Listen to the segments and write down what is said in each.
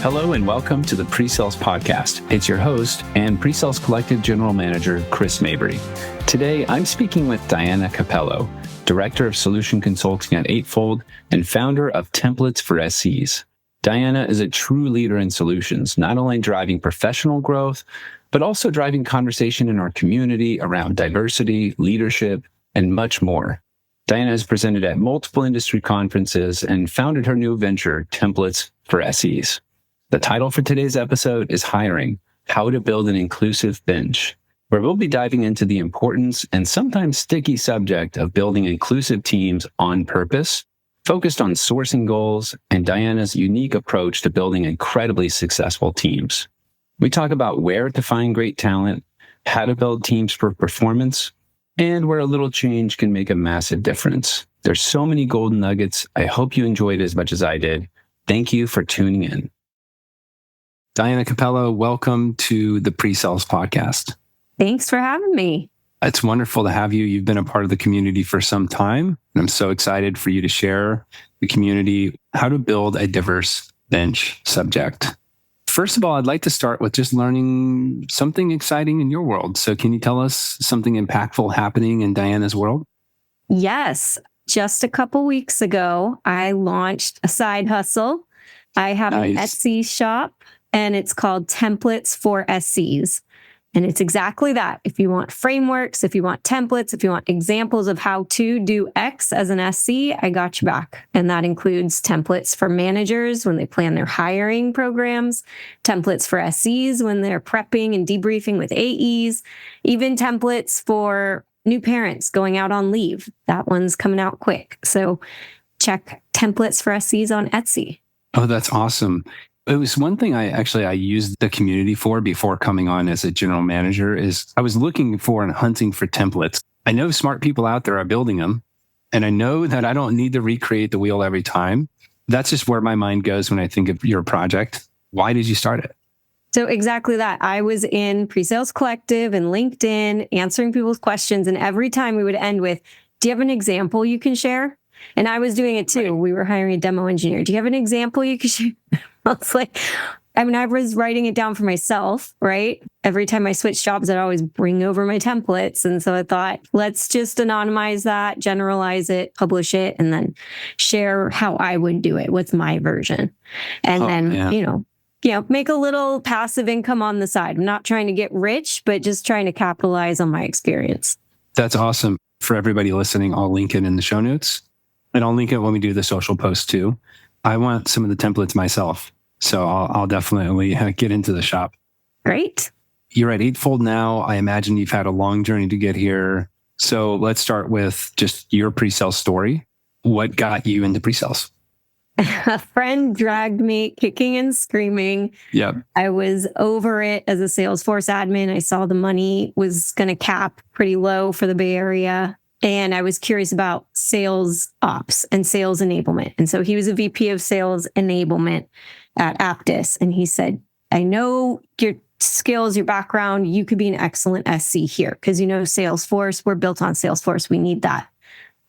Hello and welcome to the PreSales podcast. It's your host and PreSales Collective General Manager, Chris Mabry. Today, I'm speaking with Diana Cappello, Director of Solution Consulting at Eightfold and founder of Templates for SEs. Diana is a true leader in solutions, not only driving professional growth, but also driving conversation in our community around diversity, leadership, and much more. Diana has presented at multiple industry conferences and founded her new venture, Templates for SEs. The title for today's episode is Hiring: How to Build an Inclusive Bench, where we'll be diving into the importance and sometimes sticky subject of building inclusive teams on purpose, focused on sourcing goals, and Diana's unique approach to building incredibly successful teams. We talk about where to find great talent, how to build teams for performance, and where a little change can make a massive difference. There's so many golden nuggets. I hope you enjoyed as much as I did. Thank you for tuning in. Diana Cappello, welcome to the PreSales podcast. Thanks for having me. It's wonderful to have you. You've been a part of the community for some time, and I'm so excited for you to share the community how to build a diverse bench subject. First of all, I'd like to start with just learning something exciting in your world. So can you tell us something impactful happening in Diana's world? Yes. Just a couple weeks ago, I launched a side hustle. I have an Etsy shop, and it's called Templates for SEs. And it's exactly that. If you want frameworks, if you want templates, if you want examples of how to do X as an SE, I got you back. And that includes templates for managers when they plan their hiring programs, templates for SEs when they're prepping and debriefing with AEs, even templates for new parents going out on leave. That one's coming out quick. So check Templates for SEs on Etsy. Oh, that's awesome. It was one thing I used the community for before coming on as a general manager is I was looking for and hunting for templates. I know smart people out there are building them, and I know that I don't need to recreate the wheel every time. That's just where my mind goes when I think of your project. Why did you start it? So exactly that. I was in PreSales Collective and LinkedIn answering people's questions, and every time we would end with, do you have an example you can share? And I was doing it too. We were hiring a demo engineer. Do you have an example you could share? I was like, I was writing it down for myself, right? Every time I switched jobs, I'd always bring over my templates. And so I thought, let's just anonymize that, generalize it, publish it, and then share how I would do it. What's my version? And make a little passive income on the side. I'm not trying to get rich, but just trying to capitalize on my experience. That's awesome. For everybody listening, I'll link it in the show notes. And I'll link it when we do the social post too. I want some of the templates myself. So I'll definitely get into the shop. Great. You're at Eightfold now. I imagine you've had a long journey to get here. So let's start with just your pre-sales story. What got you into pre-sales? A friend dragged me kicking and screaming. Yep. I was over it as a Salesforce admin. I saw the money was going to cap pretty low for the Bay Area. And I was curious about sales ops and sales enablement. And so he was a VP of sales enablement at Aptus. And he said, I know your skills, your background, you could be an excellent SC here because you know Salesforce, we're built on Salesforce. We need that.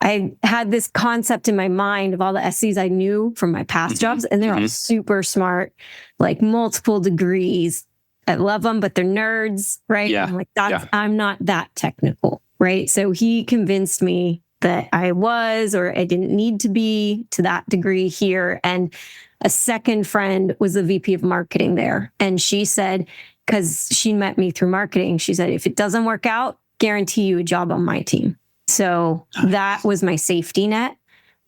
I had this concept in my mind of all the SCs I knew from my past jobs, and they're all super smart, like multiple degrees. I love them, but they're nerds, right? Yeah. I'm like, I'm not that technical. Right. So he convinced me that I was, or I didn't need to be to that degree here. And a second friend was the VP of marketing there. And she said, because she met me through marketing, she said, if it doesn't work out, guarantee you a job on my team. So that was my safety net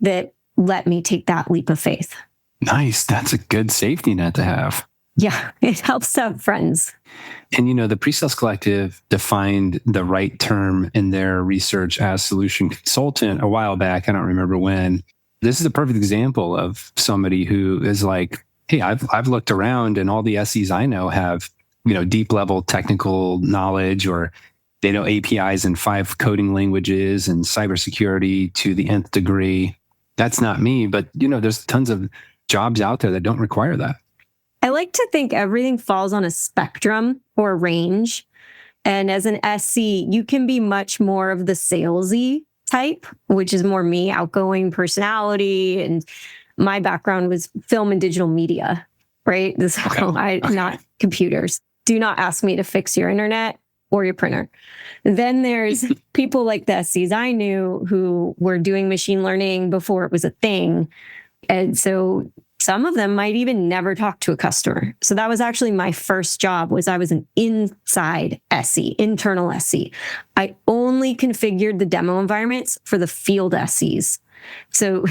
that let me take that leap of faith. Nice. That's a good safety net to have. Yeah, it helps to have friends. And, the PreSales Collective defined the right term in their research as solution consultant a while back. I don't remember when. This is a perfect example of somebody who is like, hey, I've looked around and all the SEs I know have, deep level technical knowledge, or they know APIs in 5 coding languages and cybersecurity to the nth degree. That's not me, but, there's tons of jobs out there that don't require that. I like to think everything falls on a spectrum or a range. And as an SC, you can be much more of the salesy type, which is more me, outgoing personality. And my background was film and digital media. right? Not computers. Do not ask me to fix your internet or your printer. Then there's people like the SCs I knew who were doing machine learning before it was a thing. And so some of them might even never talk to a customer. So that was actually my first job. I was an inside SE, internal SE. I only configured the demo environments for the field SEs. So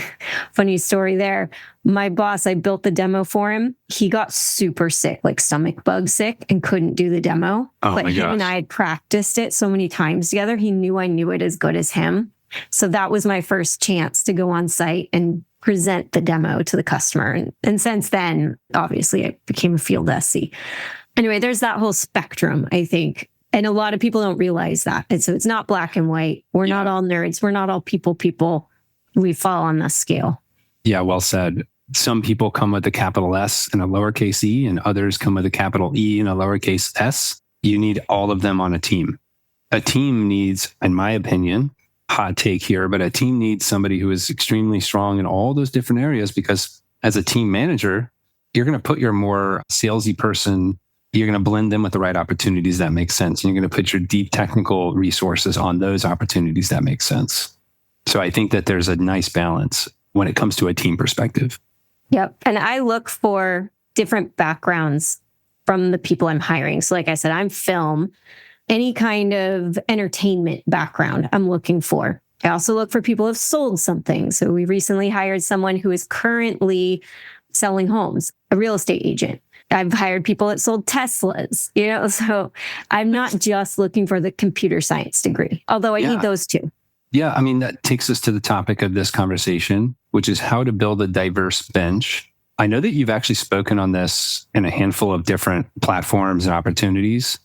funny story there. My boss, I built the demo for him. He got super sick, like stomach bug sick, and couldn't do the demo. But him and I had practiced it so many times together. He knew I knew it as good as him. So that was my first chance to go on site and present the demo to the customer. And since then, obviously, I became a field SC. Anyway, there's that whole spectrum, I think. And a lot of people don't realize that. And so it's not black and white. We're not all nerds. We're not all people. We fall on that scale. Yeah, well said. Some people come with a capital S and a lowercase e, and others come with a capital E and a lowercase s. You need all of them on a team. A team needs, in my opinion, hot take here, but a team needs somebody who is extremely strong in all those different areas, because as a team manager, you're going to put your more salesy person, you're going to blend them with the right opportunities that make sense. And you're going to put your deep technical resources on those opportunities that make sense. So I think that there's a nice balance when it comes to a team perspective. Yep. And I look for different backgrounds from the people I'm hiring. So like I said, I'm film. Any kind of entertainment background I'm looking for. I also look for people who have sold something. So we recently hired someone who is currently selling homes, a real estate agent. I've hired people that sold Teslas, so I'm not just looking for the computer science degree, although I need those too. Yeah, I mean, that takes us to the topic of this conversation, which is how to build a diverse bench. I know that you've actually spoken on this in a handful of different platforms and opportunities.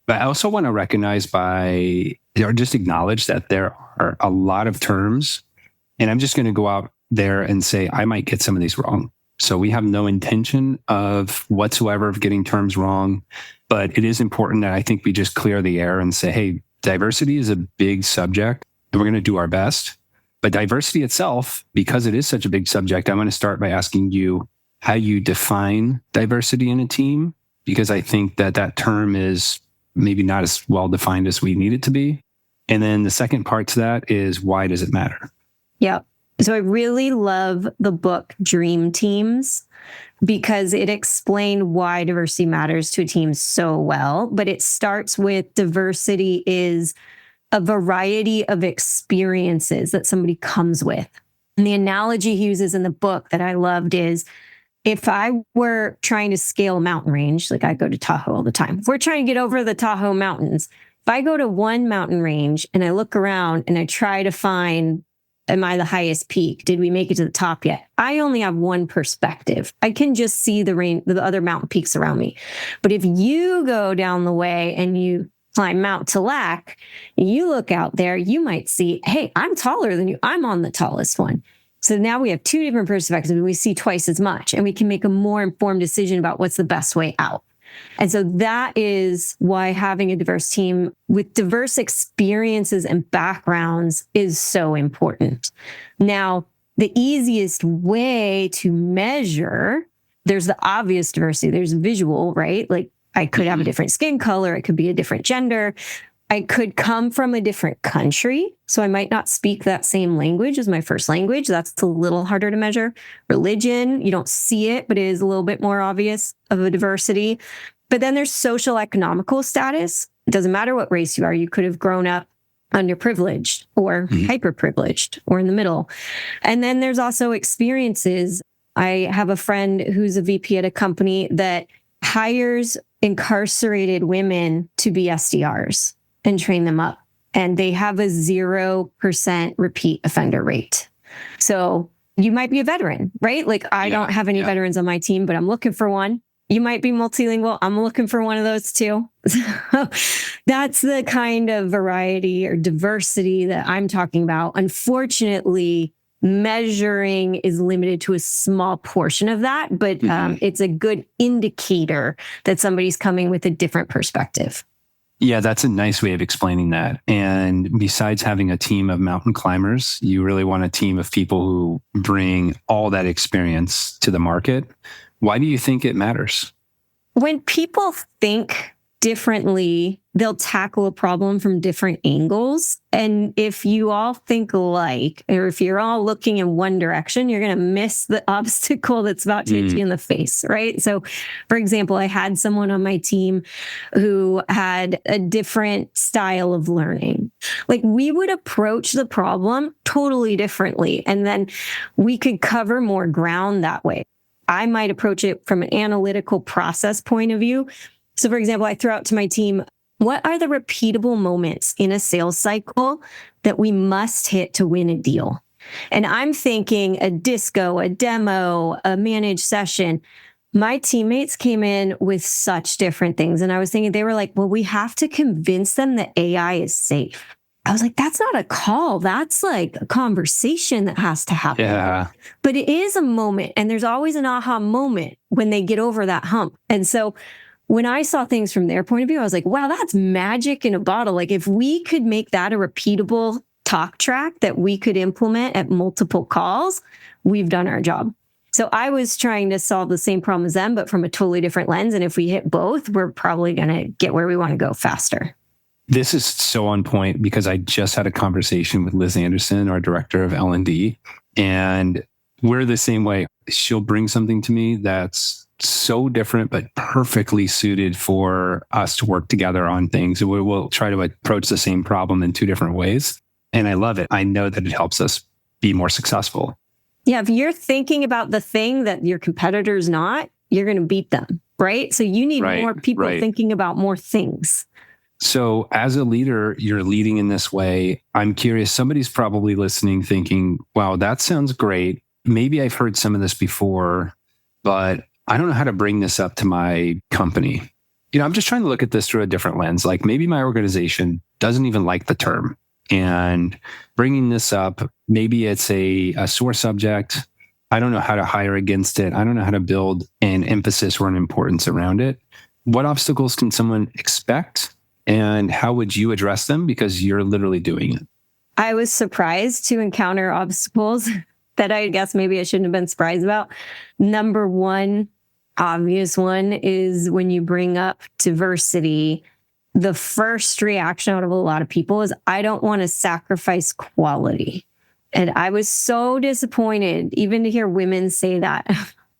But I also want to recognize or just acknowledge that there are a lot of terms, and I'm just going to go out there and say, I might get some of these wrong. So we have no intention whatsoever of getting terms wrong, but it is important that I think we just clear the air and say, hey, diversity is a big subject, and we're going to do our best. But diversity itself, because it is such a big subject, I'm going to start by asking you how you define diversity in a team, because I think that term is maybe not as well defined as we need it to be. And then the second part to that is, why does it matter? Yeah. So I really love the book Dream Teams because it explained why diversity matters to a team so well. But it starts with diversity is a variety of experiences that somebody comes with. And the analogy he uses in the book that I loved is, if I were trying to scale a mountain range, like I go to Tahoe all the time, if we're trying to get over the Tahoe mountains, if I go to one mountain range and I look around and I try to find, am I the highest peak? Did we make it to the top yet? I only have one perspective. I can just see the other mountain peaks around me. But if you go down the way and you climb Mount Talac, you look out there, you might see, hey, I'm taller than you. I'm on the tallest one. So now we have two different perspectives and we see twice as much, and we can make a more informed decision about what's the best way out. And so that is why having a diverse team with diverse experiences and backgrounds is so important. Now, the easiest way to measure, there's the obvious diversity, there's visual, right? Like I could have a different skin color, it could be a different gender. I could come from a different country, so I might not speak that same language as my first language. That's a little harder to measure. Religion, you don't see it, but it is a little bit more obvious of a diversity. But then there's social economical status. It doesn't matter what race you are. You could have grown up underprivileged or hyperprivileged or in the middle. And then there's also experiences. I have a friend who's a VP at a company that hires incarcerated women to be SDRs and train them up. And they have a 0% repeat offender rate. So you might be a veteran, right? Like I don't have any veterans on my team, but I'm looking for one. You might be multilingual. I'm looking for one of those too. So that's the kind of variety or diversity that I'm talking about. Unfortunately, measuring is limited to a small portion of that, but it's a good indicator that somebody's coming with a different perspective. Yeah, that's a nice way of explaining that. And besides having a team of mountain climbers, you really want a team of people who bring all that experience to the market, Why do you think it matters? When people think differently, they'll tackle a problem from different angles. And if you all think alike, or if you're all looking in one direction, you're going to miss the obstacle that's about to hit you in the face, right? So, for example, I had someone on my team who had a different style of learning. Like, we would approach the problem totally differently, and then we could cover more ground that way. I might approach it from an analytical process point of view. So, for example, I throw out to my team, what are the repeatable moments in a sales cycle that we must hit to win a deal? And I'm thinking a disco, a demo, a managed session. My teammates came in with such different things. And I was thinking, they were like, well, we have to convince them that AI is safe. I was like, that's not a call. That's like a conversation that has to happen. Yeah. But it is a moment. And there's always an aha moment when they get over that hump. And so when I saw things from their point of view, I was like, wow, that's magic in a bottle. Like, if we could make that a repeatable talk track that we could implement at multiple calls, we've done our job. So I was trying to solve the same problem as them, but from a totally different lens. And if we hit both, we're probably going to get where we want to go faster. This is so on point because I just had a conversation with Liz Anderson, our director of L&D, and we're the same way. She'll bring something to me that's so different, but perfectly suited for us to work together on things. We'll try to approach the same problem in two different ways. And I love it. I know that it helps us be more successful. Yeah. If you're thinking about the thing that your competitor's not, you're going to beat them, right? So you need more people thinking about more things. So as a leader, you're leading in this way. I'm curious, somebody's probably listening thinking, wow, that sounds great. Maybe I've heard some of this before, but I don't know how to bring this up to my company. I'm just trying to look at this through a different lens. Like, maybe my organization doesn't even like the term, and bringing this up, maybe it's a sore subject. I don't know how to hire against it. I don't know how to build an emphasis or an importance around it. What obstacles can someone expect, and how would you address them? Because you're literally doing it. I was surprised to encounter obstacles that I guess maybe I shouldn't have been surprised about. Number one, obvious one, is when you bring up diversity, the first reaction out of a lot of people is, I don't want to sacrifice quality. And I was so disappointed even to hear women say that.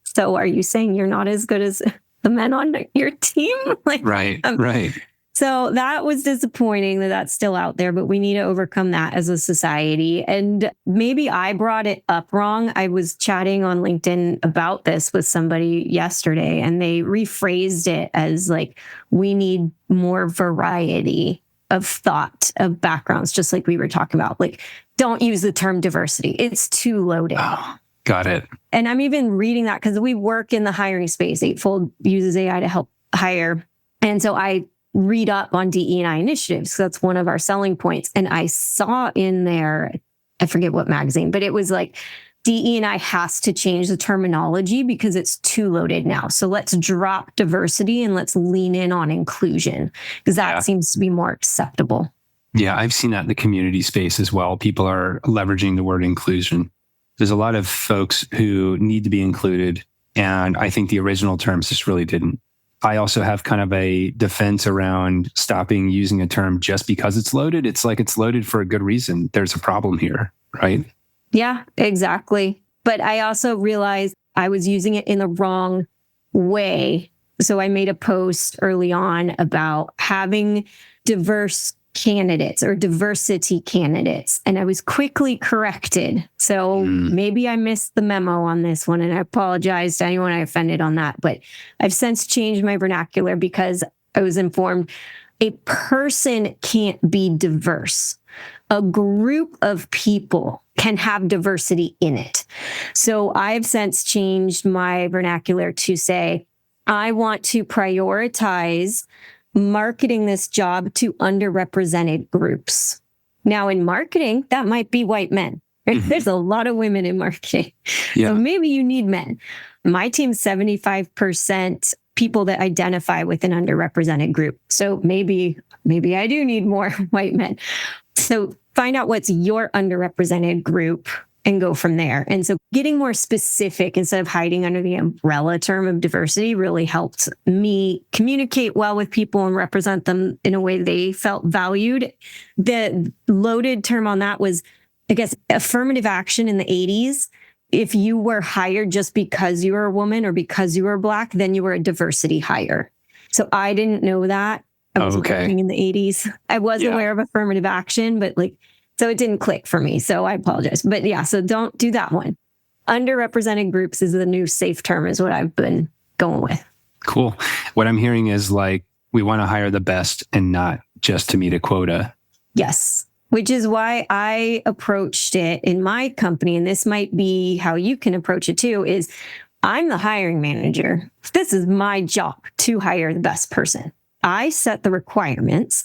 So are you saying you're not as good as the men on your team? Right. So that was disappointing that that's still out there, but we need to overcome that as a society. And maybe I brought it up wrong. I was chatting on LinkedIn about this with somebody yesterday, and they rephrased it as like, we need more variety of thought, of backgrounds, just like we were talking about. Like, don't use the term diversity. It's too loaded. Oh, got it. And I'm even reading that because we work in the hiring space. Eightfold uses AI to help hire. And so I read up on DE&I initiatives. So that's one of our selling points. And I saw in there, I forget what magazine, but it was like, DE&I has to change the terminology because it's too loaded now. So let's drop diversity and let's lean in on inclusion, because that seems to be more acceptable. Yeah, I've seen that in the community space as well. People are leveraging the word inclusion. There's a lot of folks who need to be included, and I think the original terms just really didn't. I also have kind of a defense around stopping using a term just because it's loaded. It's like, it's loaded for a good reason. There's a problem here, right? Yeah, exactly. But I also realized I was using it in the wrong way. So I made a post early on about having diverse candidates or diversity candidates, and I was quickly corrected. So maybe I missed the memo on this one, and I apologize to anyone I offended on that. But I've since changed my vernacular because I was informed a person can't be diverse. A group of people can have diversity in it. So I've since changed my vernacular to say, I want to prioritize marketing this job to underrepresented groups. Now, in marketing, that might be white men. There's a lot of women in marketing. So maybe you need men. My team's 75% people that identify with an underrepresented group. So maybe I do need more white men. So find out what's your underrepresented group and go from there. And so getting more specific instead of hiding under the umbrella term of diversity really helped me communicate well with people and represent them in a way they felt valued. The loaded term on that was, I guess, affirmative action in the 80s. If you were hired just because you were a woman or because you were Black, then you were a diversity hire. So I didn't know that. I was working in the 80s. I was aware of affirmative action, but so it didn't click for me. So I apologize. But yeah, so don't do that one. Underrepresented groups is the new safe term, is what I've been going with. Cool. What I'm hearing is we want to hire the best and not just to meet a quota. Yes. Which is why I approached it in my company. And this might be how you can approach it too, is I'm the hiring manager. This is my job to hire the best person. I set the requirements,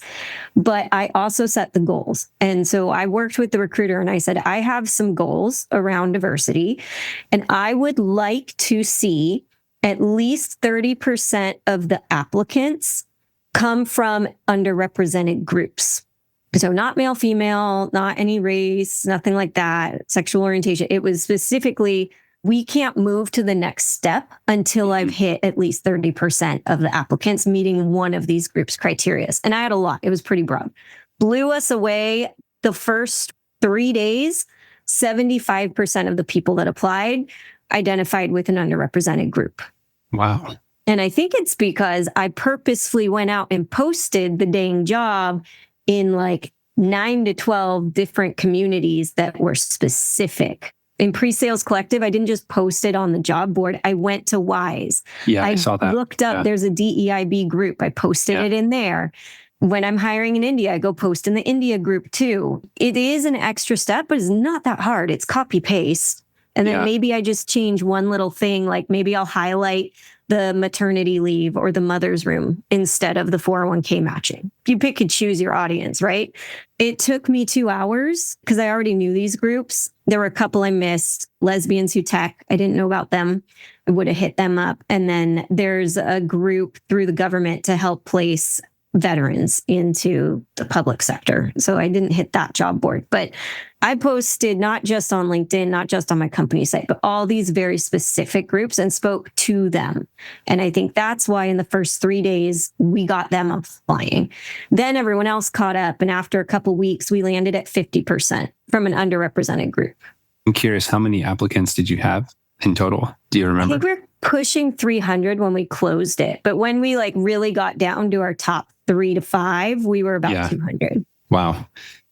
but I also set the goals. And so I worked with the recruiter and I said, I have some goals around diversity, and I would like to see at least 30% of the applicants come from underrepresented groups. So not male, female, not any race, nothing like that, sexual orientation. It was specifically, we can't move to the next step until I've hit at least 30% of the applicants meeting one of these groups' criteria. And I had a lot. It was pretty broad. Blew us away the first 3 days. 75% of the people that applied identified with an underrepresented group. Wow. And I think it's because I purposefully went out and posted the dang job in 9 to 12 different communities that were specific. In PreSales Collective, I didn't just post it on the job board. I went to WISE. Yeah, I saw that. Looked up, there's a DEIB group. I posted it in there. When I'm hiring in India, I go post in the India group too. It is an extra step, but it's not that hard. It's copy paste. And then maybe I just change one little thing, like maybe I'll highlight the maternity leave or the mother's room instead of the 401k matching. You pick and choose your audience, right? It took me 2 hours because I already knew these groups. There were a couple I missed, lesbians who tech. I didn't know about them. I would have hit them up. And then there's a group through the government to help place veterans into the public sector. So I didn't hit that job board, but I posted not just on LinkedIn, not just on my company site, but all these very specific groups and spoke to them. And I think that's why in the first 3 days, we got them applying. Then everyone else caught up. And after a couple of weeks, we landed at 50% from an underrepresented group. I'm curious, how many applicants did you have in total? Do you remember? I think we're pushing 300 when we closed it. But when we really got down to our top 3 to 5, we were about 200. Wow.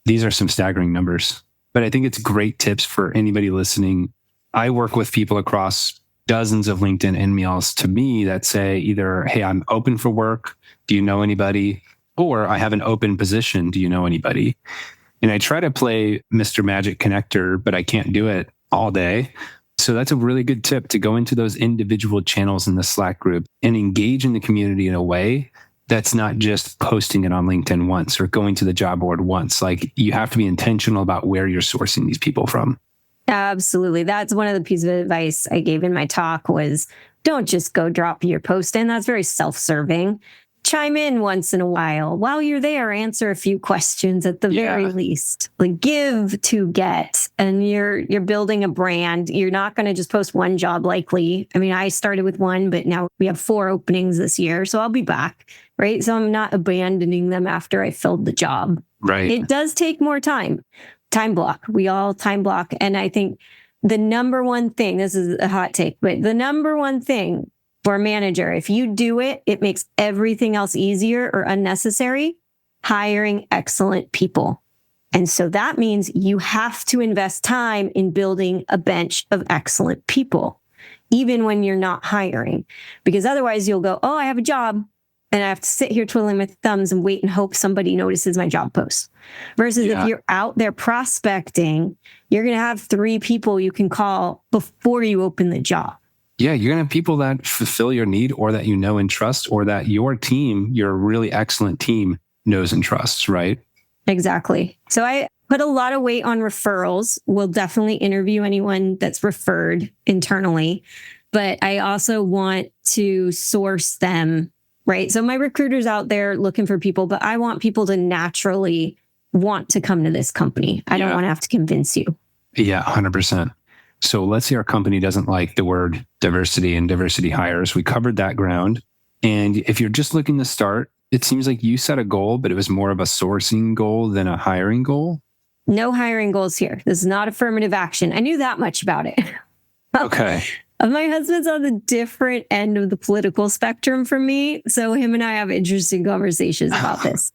These are some staggering numbers. But I think it's great tips for anybody listening. I work with people across dozens of LinkedIn emails to me that say either, hey, I'm open for work. Do you know anybody? Or I have an open position. Do you know anybody? And I try to play Mr. Magic Connector, but I can't do it all day. So that's a really good tip to go into those individual channels in the Slack group and engage in the community in a way that's not just posting it on LinkedIn once or going to the job board once. You have to be intentional about where you're sourcing these people from. Absolutely. That's one of the pieces of advice I gave in my talk was don't just go drop your post in. That's very self-serving. Chime in once in a while. While you're there, answer a few questions at the very least. Give to get. And you're building a brand. You're not going to just post one job likely. I mean, I started with one, but now we have 4 openings this year. So I'll be back, right? So I'm not abandoning them after I filled the job. Right. It does take more time. Time block. We all time block. And I think the number one thing, this is a hot take, but the number one thing for a manager, if you do it, it makes everything else easier or unnecessary, hiring excellent people. And so that means you have to invest time in building a bench of excellent people, even when you're not hiring, because otherwise you'll go, oh, I have a job and I have to sit here twiddling my thumbs and wait and hope somebody notices my job post. Versus if you're out there prospecting, you're going to have 3 people you can call before you open the job. Yeah, you're going to have people that fulfill your need or that you know and trust or that your team, your really excellent team, knows and trusts, right? Exactly. So I put a lot of weight on referrals. We'll definitely interview anyone that's referred internally, but I also want to source them, right? So my recruiter's out there looking for people, but I want people to naturally want to come to this company. I don't want to have to convince you. Yeah, 100%. So let's say our company doesn't like the word diversity and diversity hires. We covered that ground. And if you're just looking to start, it seems like you set a goal, but it was more of a sourcing goal than a hiring goal. No hiring goals here. This is not affirmative action. I knew that much about it. Okay. My husband's on the different end of the political spectrum from me. So him and I have interesting conversations about this.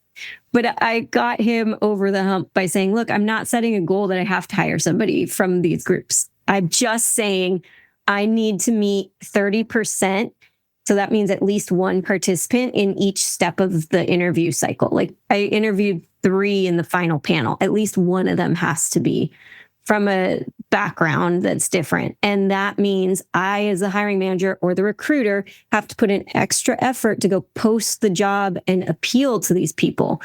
But I got him over the hump by saying, look, I'm not setting a goal that I have to hire somebody from these groups. I'm just saying I need to meet 30%. So that means at least one participant in each step of the interview cycle. Like I interviewed 3 in the final panel. At least one of them has to be from a background that's different. And that means I, as the hiring manager or the recruiter, have to put an extra effort to go post the job and appeal to these people.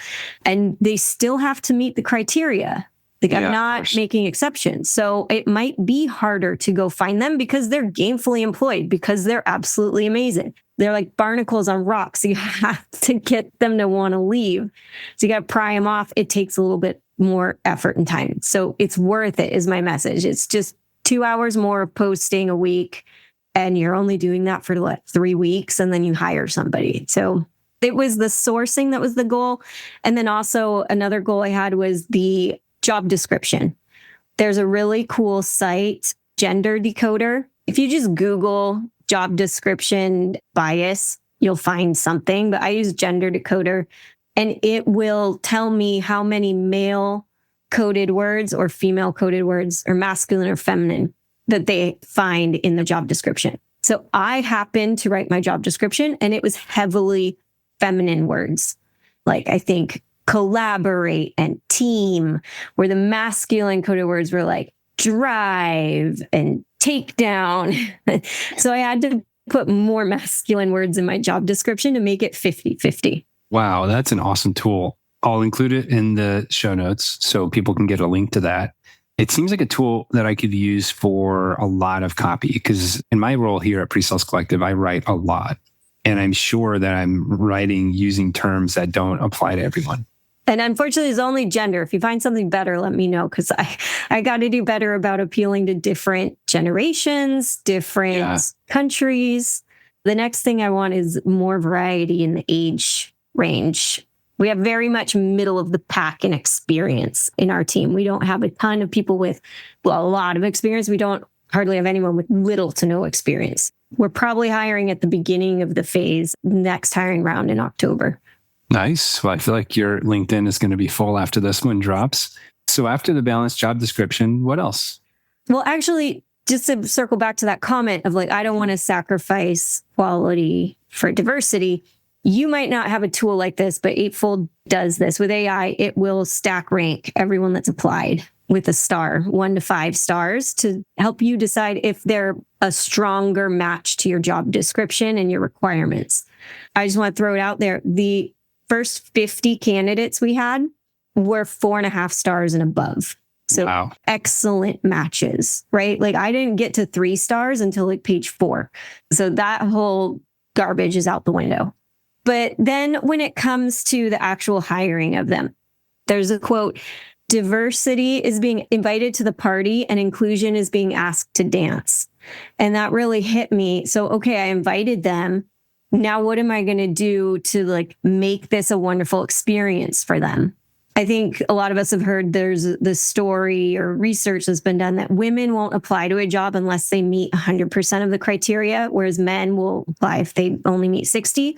And they still have to meet the criteria. Like I'm not making exceptions. So it might be harder to go find them because they're gainfully employed, because they're absolutely amazing. They're like barnacles on rocks. So you have to get them to want to leave. So you got to pry them off. It takes a little bit more effort and time. So it's worth it is my message. It's just 2 hours more of posting a week. And you're only doing that for 3 weeks. And then you hire somebody. So it was the sourcing that was the goal. And then also another goal I had was the job description. There's a really cool site, Gender Decoder. If you just Google job description bias, you'll find something. But I use Gender Decoder, and it will tell me how many male coded words or female coded words or masculine or feminine that they find in the job description. So I happened to write my job description and it was heavily feminine words. Like I think collaborate and team, where the masculine coded words were like drive and take down. So I had to put more masculine words in my job description to make it 50-50. Wow, that's an awesome tool. I'll include it in the show notes so people can get a link to that. It seems like a tool that I could use for a lot of copy because in my role here at PreSales Collective, I write a lot. And I'm sure that I'm writing using terms that don't apply to everyone. And unfortunately, it's only gender. If you find something better, let me know, because I got to do better about appealing to different generations, different countries. The next thing I want is more variety in the age range. We have very much middle of the pack in experience in our team. We don't have a ton of people with a lot of experience. We don't hardly have anyone with little to no experience. We're probably hiring at the beginning of the phase, next hiring round in October. Nice. Well, I feel like your LinkedIn is going to be full after this one drops. So after the balanced job description, what else? Well, actually, just to circle back to that comment of I don't want to sacrifice quality for diversity. You might not have a tool like this, but Eightfold does this. With AI, it will stack rank everyone that's applied with a star, 1 to 5 stars, to help you decide if they're a stronger match to your job description and your requirements. I just want to throw it out there. The first 50 candidates we had were 4.5 stars and above. So Excellent matches, right? I didn't get to 3 stars until page 4. So that whole garbage is out the window. But then when it comes to the actual hiring of them, there's a quote, diversity is being invited to the party and inclusion is being asked to dance. And that really hit me. So, okay, I invited them. Now, what am I going to do to make this a wonderful experience for them? I think a lot of us have heard there's the story or research that's been done that women won't apply to a job unless they meet 100% of the criteria, whereas men will apply if they only meet 60.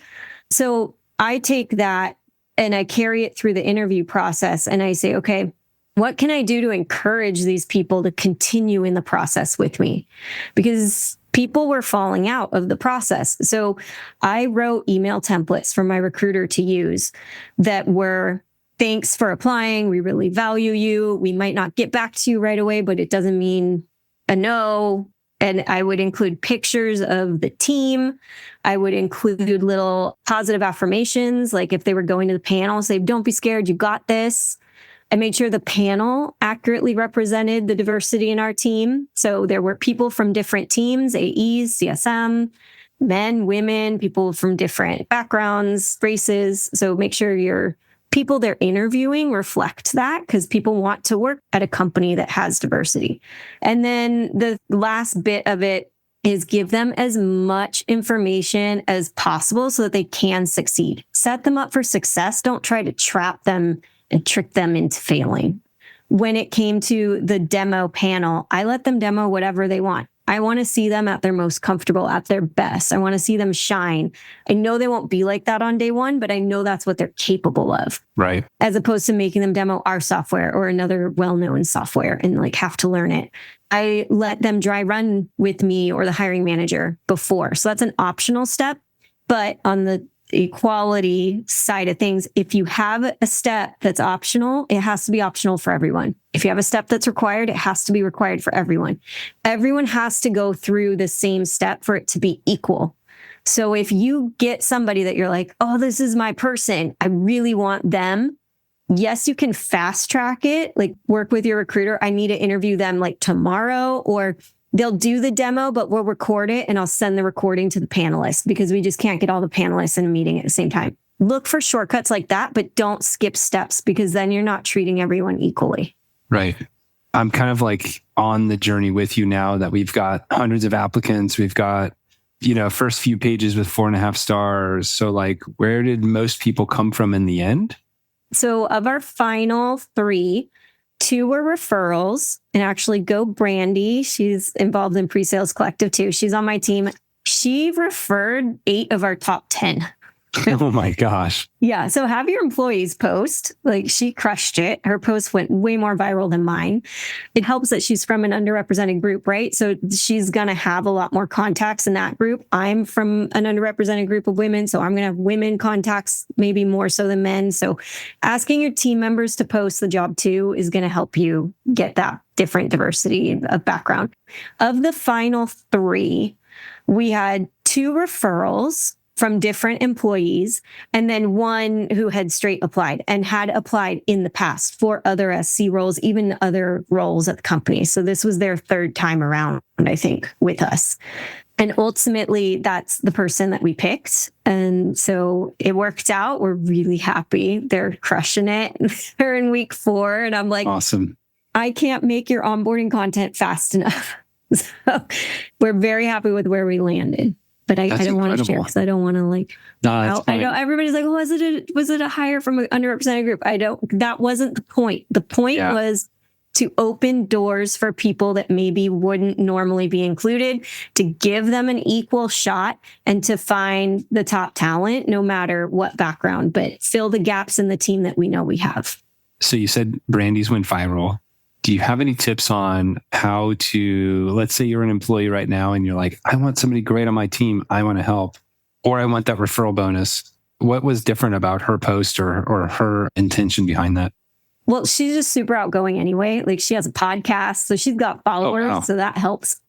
So I take that and I carry it through the interview process and I say, okay, what can I do to encourage these people to continue in the process with me? Because people were falling out of the process. So I wrote email templates for my recruiter to use that were, thanks for applying. We really value you. We might not get back to you right away, but it doesn't mean a no. And I would include pictures of the team. I would include little positive affirmations, like if they were going to the panel, say, don't be scared, you got this. I made sure the panel accurately represented the diversity in our team. So there were people from different teams, AEs, CSM, men, women, people from different backgrounds, races. So make sure your people they're interviewing reflect that, because people want to work at a company that has diversity. And then the last bit of it is give them as much information as possible so that they can succeed. Set them up for success. Don't try to trap them and trick them into failing. When it came to the demo panel, I let them demo whatever they want. I want to see them at their most comfortable, at their best. I want to see them shine. I know they won't be like that on day one, but I know that's what they're capable of. Right. As opposed to making them demo our software or another well-known software and like have to learn it. I let them dry run with me or the hiring manager before. So that's an optional step. But on the equality side of things, if you have a step that's optional, it has to be optional for everyone. If you have a step that's required, it has to be required for everyone. Everyone has to go through the same step for it to be equal. So if you get somebody that you're like, oh, this is my person, I really want them. Yes, you can fast track it, like work with your recruiter. I need to interview them like tomorrow, or they'll do the demo, but we'll record it and I'll send the recording to the panelists because we just can't get all the panelists in a meeting at the same time. Look for shortcuts like that, but don't skip steps, because then you're not treating everyone equally. Right. I'm kind of like on the journey with you now that we've got hundreds of applicants. We've got, first few pages with 4.5 stars. So like, where did most people come from in the end? So of our final 3, 2 were referrals, and actually Brandy, she's involved in PreSales Collective too. She's on my team. She referred 8 of our top 10. Oh my gosh. Yeah. So have your employees post. Like, she crushed it. Her post went way more viral than mine. It helps that she's from an underrepresented group, right? So she's going to have a lot more contacts in that group. I'm from an underrepresented group of women, so I'm going to have women contacts, maybe more so than men. So asking your team members to post the job too is going to help you get that different diversity of background. Of the final 3, we had 2 referrals from different employees, and then 1 who had straight applied and had applied in the past for other SC roles, even other roles at the company. So this was their 3rd time around, I think, with us. And ultimately, that's the person that we picked. And so it worked out. We're really happy. They're crushing it. They're in week 4. And I'm like, awesome. I can't make your onboarding content fast enough. So we're very happy with where we landed. But I don't want to share, because I don't want to like. No, I know everybody's like, was it a hire from an underrepresented group? That wasn't the point. The point was to open doors for people that maybe wouldn't normally be included, to give them an equal shot, and to find the top talent, no matter what background, but fill the gaps in the team that we know we have. So you said Brandy's went viral. Do you have any tips on how to, let's say you're an employee right now and you're like, I want somebody great on my team, I want to help, or I want that referral bonus. What was different about her post or her intention behind that? Well, she's just super outgoing anyway. Like, she has a podcast, so she's got followers. Oh, wow. So that helps.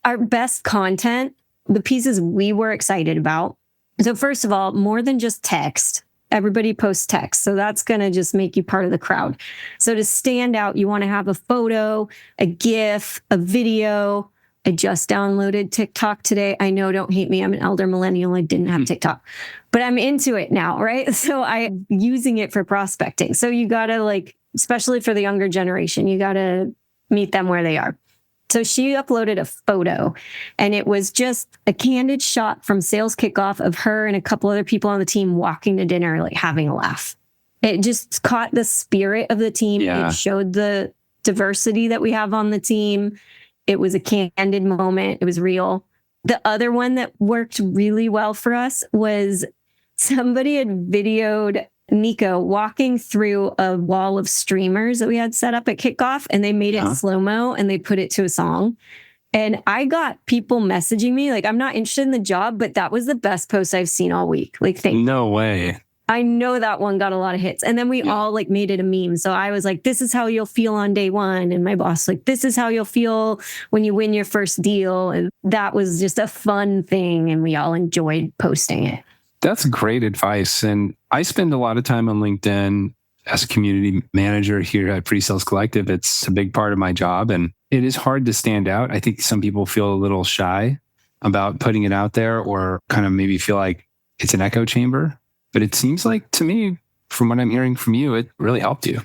Our best content, the pieces we were excited about. So first of all, more than just text. Everybody posts text. So that's going to just make you part of the crowd. So to stand out, you want to have a photo, a GIF, a video. I just downloaded TikTok today. I know, don't hate me. I'm an elder millennial. I didn't have TikTok, but I'm into it now, right? So I'm using it for prospecting. So you got to, especially for the younger generation, you got to meet them where they are. So she uploaded a photo, and it was just a candid shot from sales kickoff of her and a couple other people on the team walking to dinner, having a laugh. It just caught the spirit of the team. Yeah. It showed the diversity that we have on the team. It was a candid moment. It was real. The other one that worked really well for us was somebody had videoed Nico walking through a wall of streamers that we had set up at kickoff, and they made it slow-mo and they put it to a song. And I got people messaging me, I'm not interested in the job, but that was the best post I've seen all week. No way. I know that one got a lot of hits. And then we all made it a meme. So I was like, this is how you'll feel on day one. And my boss this is how you'll feel when you win your first deal. And that was just a fun thing. And we all enjoyed posting it. That's great advice. And I spend a lot of time on LinkedIn as a community manager here at PreSales Collective. It's a big part of my job, and it is hard to stand out. I think some people feel a little shy about putting it out there, or kind of maybe feel like it's an echo chamber. But it seems like, to me, from what I'm hearing from you, it really helped you.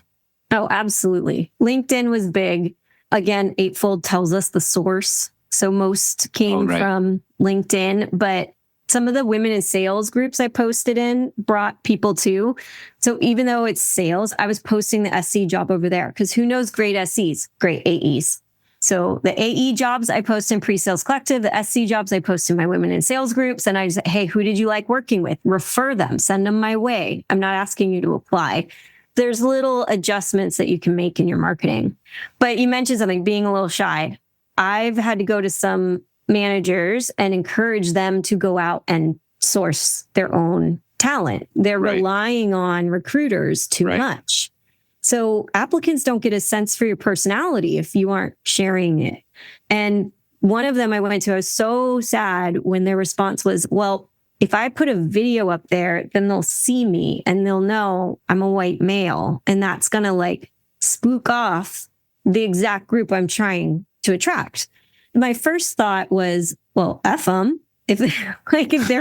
Oh, absolutely. LinkedIn was big. Again, Eightfold tells us the source. So most came from LinkedIn, but some of the women in sales groups I posted in brought people too. So even though it's sales, I was posting the SC job over there because who knows great SCs? Great AEs. So the AE jobs I post in PreSales Collective, the SC jobs I post in my women in sales groups. And I just, hey, who did you like working with? Refer them, send them my way. I'm not asking you to apply. There's little adjustments that you can make in your marketing. But you mentioned something, being a little shy. I've had to go to some managers and encourage them to go out and source their own talent. They're relying on recruiters too much. So applicants don't get a sense for your personality if you aren't sharing it. And one of them I went to, I was so sad when their response was, well, if I put a video up there, then they'll see me and they'll know I'm a white male. And that's going to like spook off the exact group I'm trying to attract. My first thought was, well, F them. If they're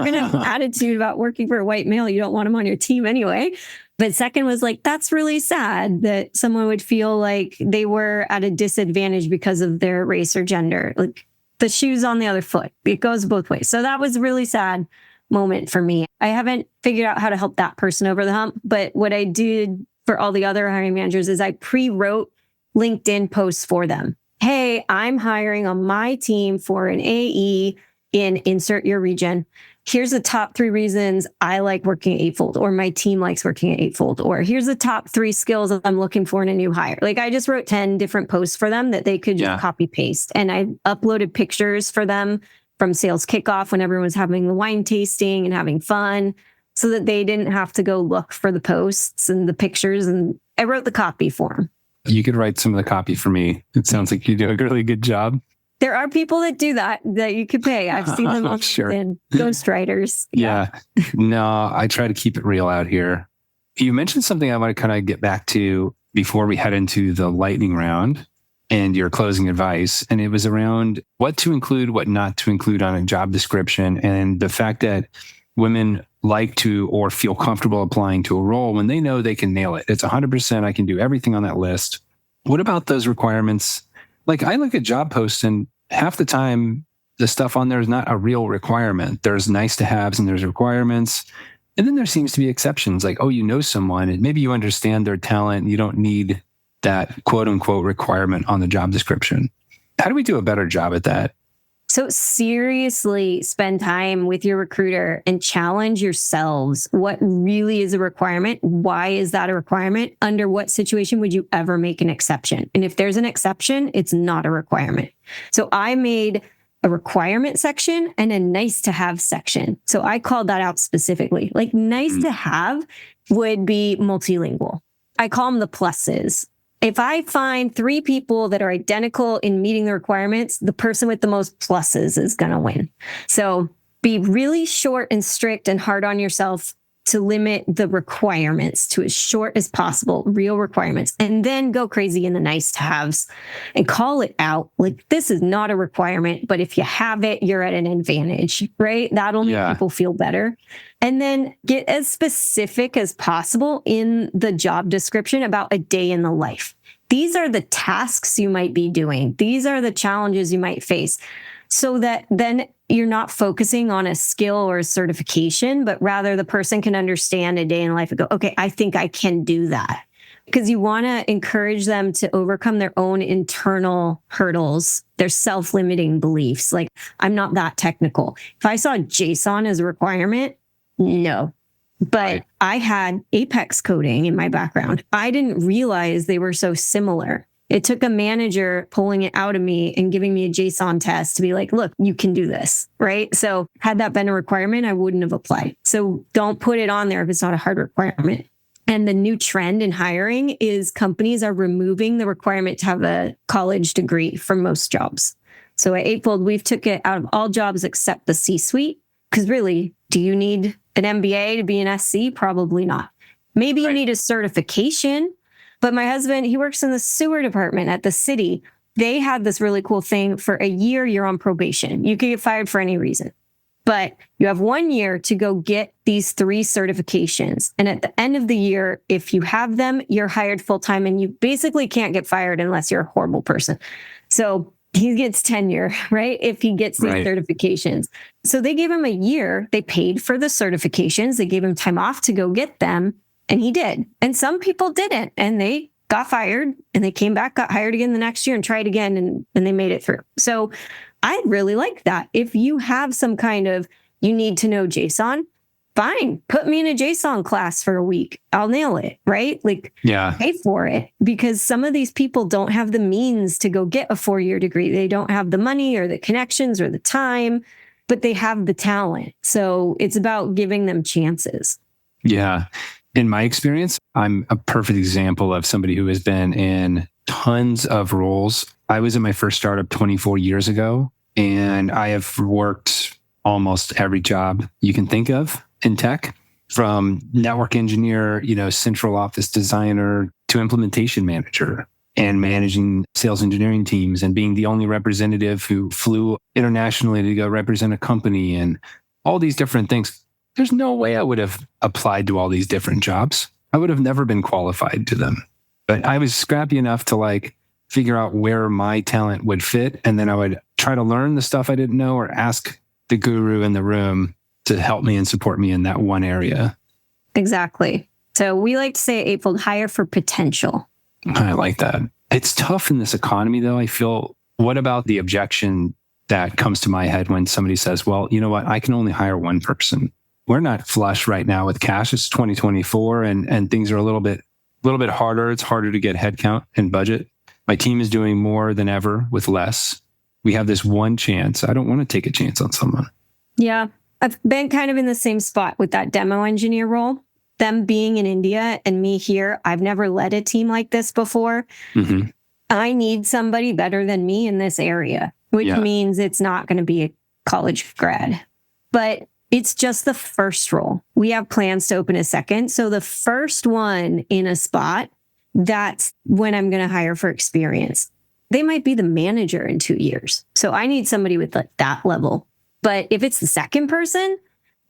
going to have an attitude about working for a white male, you don't want them on your team anyway. But second was like, that's really sad that someone would feel like they were at a disadvantage because of their race or gender. Like the shoe's on the other foot. It goes both ways. So that was a really sad moment for me. I haven't figured out how to help that person over the hump. But what I did for all the other hiring managers is I pre-wrote LinkedIn posts for them. Hey, I'm hiring on my team for an AE in insert your region. Here's the top 3 reasons I like working at Eightfold, or my team likes working at Eightfold, or here's the top 3 skills I'm looking for in a new hire. Like I just wrote 10 different posts for them that they could just copy paste. And I uploaded pictures for them from sales kickoff when everyone was having the wine tasting and having fun so that they didn't have to go look for the posts and the pictures. And I wrote the copy for them. You could write some of the copy for me. It sounds like you do a really good job. There are people that do that you could pay. I've seen them on ghostwriters. Yeah. No, I try to keep it real out here. You mentioned something I want to kind of get back to before we head into the lightning round and your closing advice. And it was around what to include, what not to include on a job description. And the fact that women like to or feel comfortable applying to a role when they know they can nail it. It's 100%. I can do everything on that list. What about those requirements? Like I look at job posts and half the time the stuff on there is not a real requirement. There's nice to haves and there's requirements. And then there seems to be exceptions like, oh, you know someone and maybe you understand their talent. And you don't need that quote unquote requirement on the job description. How do we do a better job at that? So seriously spend time with your recruiter and challenge yourselves. What really is a requirement? Why is that a requirement? Under what situation would you ever make an exception? And if there's an exception, it's not a requirement. So I made a requirement section and a nice to have section. So I called that out specifically. Like nice to have would be multilingual. I call them the pluses. If I find 3 people that are identical in meeting the requirements, the person with the most pluses is going to win. So be really short and strict and hard on yourself to limit the requirements to as short as possible, real requirements, and then go crazy in the nice to haves and call it out. Like this is not a requirement, but if you have it, you're at an advantage, right? That'll make people feel better. And then get as specific as possible in the job description about a day in the life. These are the tasks you might be doing. These are the challenges you might face so that then you're not focusing on a skill or a certification, but rather the person can understand a day in life and go, okay, I think I can do that. Because you want to encourage them to overcome their own internal hurdles, their self-limiting beliefs. Like, I'm not that technical. If I saw JSON as a requirement, no. But I had Apex coding in my background. I didn't realize they were so similar. It took a manager pulling it out of me and giving me a JSON test to be like, look, you can do this, right? So had that been a requirement, I wouldn't have applied. So don't put it on there if it's not a hard requirement. And the new trend in hiring is companies are removing the requirement to have a college degree from most jobs. So at Eightfold, we've took it out of all jobs except the C-suite. Because really, do you need an MBA to be an SC? Probably not. Maybe you need a certification. But my husband, he works in the sewer department at the city. They had this really cool thing for a year, you're on probation. You can get fired for any reason. but you have 1 year to go get these 3 certifications. And at the end of the year, if you have them, you're hired full-time and you basically can't get fired unless you're a horrible person. So he gets tenure, right? If he gets these certifications. So they gave him a year. They paid for the certifications. They gave him time off to go get them. And he did. And some people didn't. And they got fired and they came back, got hired again the next year and tried again. And they made it through. So I really like that. If you have some kind of, you need to know JSON, fine, put me in a JSON class for a week. I'll nail it, right? Like, pay for it, because some of these people don't have the means to go get a 4-year degree. They don't have the money or the connections or the time, but they have the talent. So it's about giving them chances. Yeah. In my experience, I'm a perfect example of somebody who has been in tons of roles. I was in my first startup 24 years ago, and I have worked almost every job you can think of in tech, from network engineer, central office designer, to implementation manager, and managing sales engineering teams and being the only representative who flew internationally to go represent a company and all these different things. There's no way I would have applied to all these different jobs. I would have never been qualified to them. But I was scrappy enough to figure out where my talent would fit. And then I would try to learn the stuff I didn't know or ask the guru in the room to help me and support me in that one area. Exactly. So we like to say at Eightfold, hire for potential. I like that. It's tough in this economy, though. I feel, what about the objection that comes to my head when somebody says, well, you know what? I can only hire one person. We're not flush right now with cash. It's 2024 and things are a little bit harder. It's harder to get headcount and budget. My team is doing more than ever with less. We have this one chance. I don't want to take a chance on someone. Yeah. I've been kind of in the same spot with that demo engineer role. Them being in India and me here, I've never led a team like this before. Mm-hmm. I need somebody better than me in this area, which means it's not going to be a college grad. But it's just the first role. We have plans to open a second. So the first one in a spot, that's when I'm going to hire for experience. They might be the manager in 2 years. So I need somebody with that level. But if it's the second person,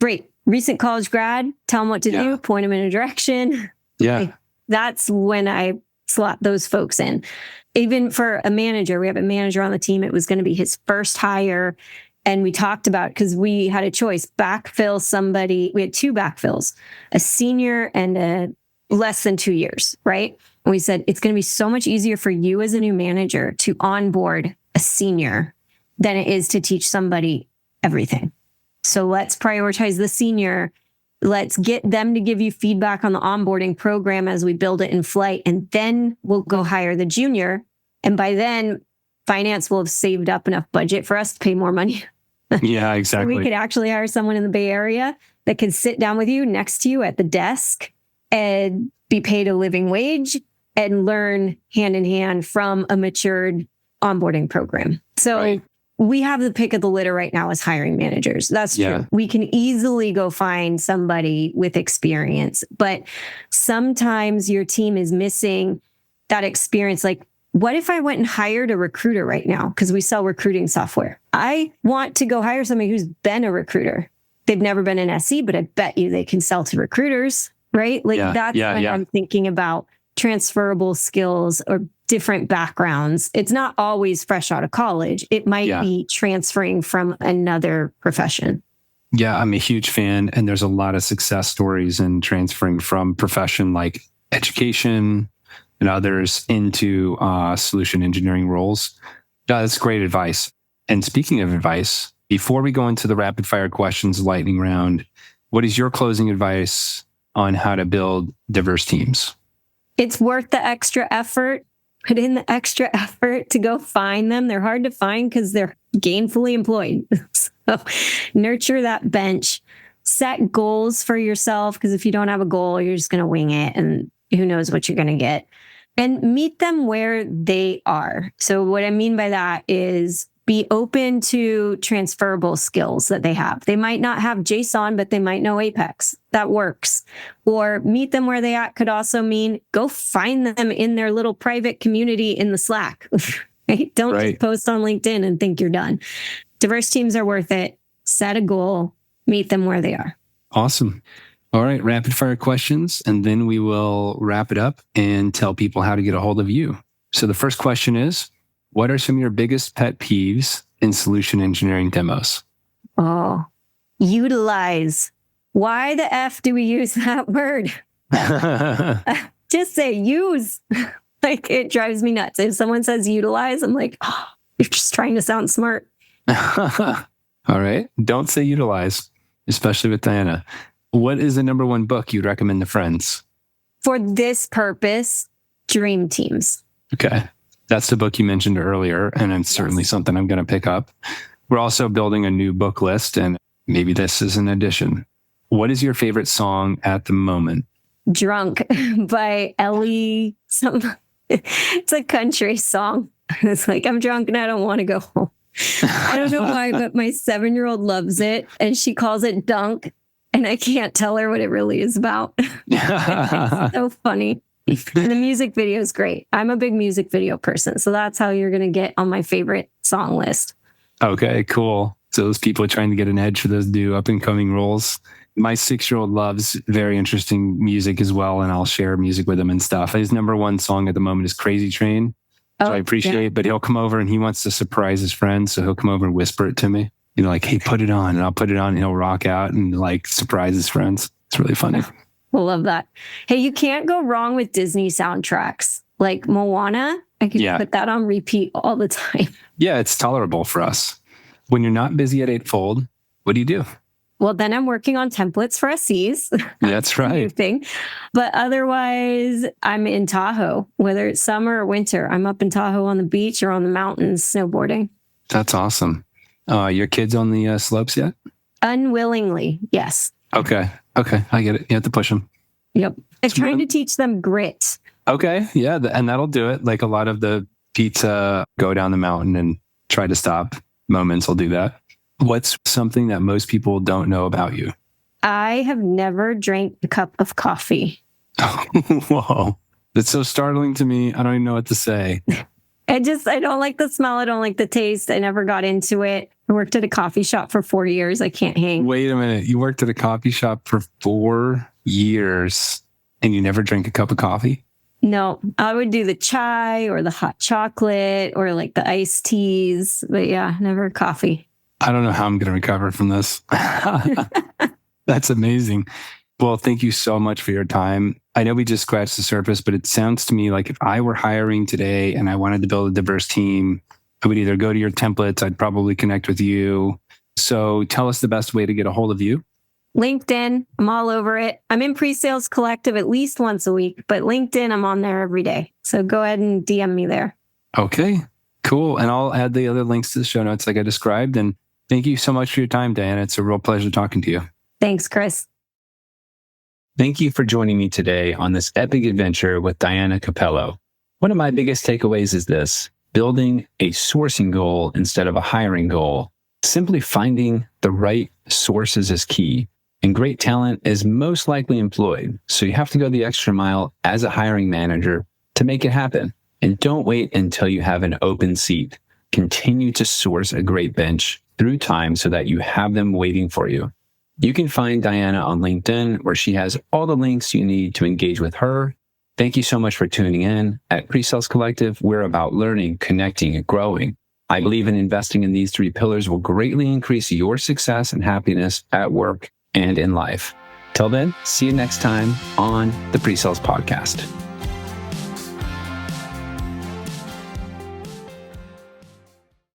great. Recent college grad, tell them what to do, point them in a direction. Yeah. That's when I slot those folks in. Even for a manager, we have a manager on the team. It was going to be his first hire. And we talked about, because we had a choice, backfill somebody. We had 2 backfills, a senior and a less than 2 years, right? And we said, it's going to be so much easier for you as a new manager to onboard a senior than it is to teach somebody everything. So let's prioritize the senior. Let's get them to give you feedback on the onboarding program as we build it in flight. And then we'll go hire the junior. And by then, finance will have saved up enough budget for us to pay more money. Yeah, exactly. So we could actually hire someone in the Bay Area that could sit down with you next to you at the desk and be paid a living wage and learn hand in hand from a matured onboarding program. So we have the pick of the litter right now as hiring managers. That's true. We can easily go find somebody with experience, but sometimes your team is missing that experience. Like, what if I went and hired a recruiter right now? Because we sell recruiting software. I want to go hire somebody who's been a recruiter. They've never been an SE, but I bet you they can sell to recruiters, right? That's when I'm thinking about transferable skills or different backgrounds. It's not always fresh out of college. It might be transferring from another profession. Yeah, I'm a huge fan. And there's a lot of success stories in transferring from profession like education and others into solution engineering roles. That's great advice. And speaking of advice, before we go into the rapid fire questions lightning round, what is your closing advice on how to build diverse teams? It's worth the extra effort. Put in the extra effort to go find them. They're hard to find because they're gainfully employed. So nurture that bench. Set goals for yourself, because if you don't have a goal, you're just going to wing it and who knows what you're going to get. And meet them where they are. So what I mean by that is be open to transferable skills that they have. They might not have JSON, but they might know Apex. That works. Or meet them where they at could also mean go find them in their little private community in the Slack. Right? Don't just post on LinkedIn and think you're done. Diverse teams are worth it. set a goal, meet them where they are. Awesome. All right, rapid fire questions, and then we will wrap it up and tell people how to get a hold of you. So the first question is, what are some of your biggest pet peeves in solution engineering demos? Oh, utilize. Why the F do we use that word? Just say use. Like, it drives me nuts. If someone says utilize, I'm like, oh, you're just trying to sound smart. All right. Don't say utilize, especially with Diana. What is the number one book you'd recommend to friends? For this purpose, Dream Teams. Okay. That's the book you mentioned earlier, and it's certainly something I'm going to pick up. We're also building a new book list, and maybe this is an addition. What is your favorite song at the moment? Drunk by Ellie. It's a country song. It's like, I'm drunk and I don't want to go home. I don't know why, but my 7-year-old loves it, and she calls it Dunk, and I can't tell her what it really is about. It's so funny. And the music video is great. I'm a big music video person, so that's how you're going to get on my favorite song list. Okay, cool. So those people are trying to get an edge for those new up-and-coming roles. My 6-year-old loves very interesting music as well, and I'll share music with him and stuff. His number one song at the moment is Crazy Train, so I appreciate it, but he'll come over and he wants to surprise his friends, so he'll come over and whisper it to me. You know, like, hey, put it on, and I'll put it on, and he'll rock out and like surprise his friends. It's really funny. I love that. Hey, you can't go wrong with Disney soundtracks. Like Moana, I could put that on repeat all the time. Yeah, it's tolerable for us. When you're not busy at Eightfold, what do you do? Well, then I'm working on templates for SEs. That's right. Thing. But otherwise, I'm in Tahoe, whether it's summer or winter. I'm up in Tahoe on the beach or on the mountains snowboarding. That's awesome. Your kids on the slopes yet? Unwillingly, yes. Okay. I get it. You have to push them. Yep. I'm trying to teach them grit. Okay. Yeah. And that'll do it. Like a lot of the pizza, go down the mountain and try to stop moments will do that. What's something that most people don't know about you? I have never drank a cup of coffee. Whoa. That's so startling to me. I don't even know what to say. I don't like the smell. I don't like the taste. I never got into it. I worked at a coffee shop for 4 years. I can't hang. Wait a minute. You worked at a coffee shop for 4 years and you never drank a cup of coffee? No, I would do the chai or the hot chocolate or like the iced teas. But yeah, never coffee. I don't know how I'm going to recover from this. That's amazing. Well, thank you so much for your time. I know we just scratched the surface, but it sounds to me like if I were hiring today and I wanted to build a diverse team, I would either go to your templates, I'd probably connect with you. So tell us the best way to get a hold of you. LinkedIn, I'm all over it. I'm in PreSales Collective at least once a week, but LinkedIn, I'm on there every day. So go ahead and DM me there. Okay, cool. And I'll add the other links to the show notes like I described. And thank you so much for your time, Diana. It's a real pleasure talking to you. Thanks, Chris. Thank you for joining me today on this epic adventure with Diana Cappello. One of my biggest takeaways is this: building a sourcing goal instead of a hiring goal. Simply finding the right sources is key, and great talent is most likely employed. So you have to go the extra mile as a hiring manager to make it happen. And don't wait until you have an open seat. Continue to source a great bench through time so that you have them waiting for you. You can find Diana on LinkedIn, where she has all the links you need to engage with her. Thank you so much for tuning in. At PreSales Collective, we're about learning, connecting, and growing. I believe in investing in these 3 pillars will greatly increase your success and happiness at work and in life. Till then, see you next time on the PreSales Podcast.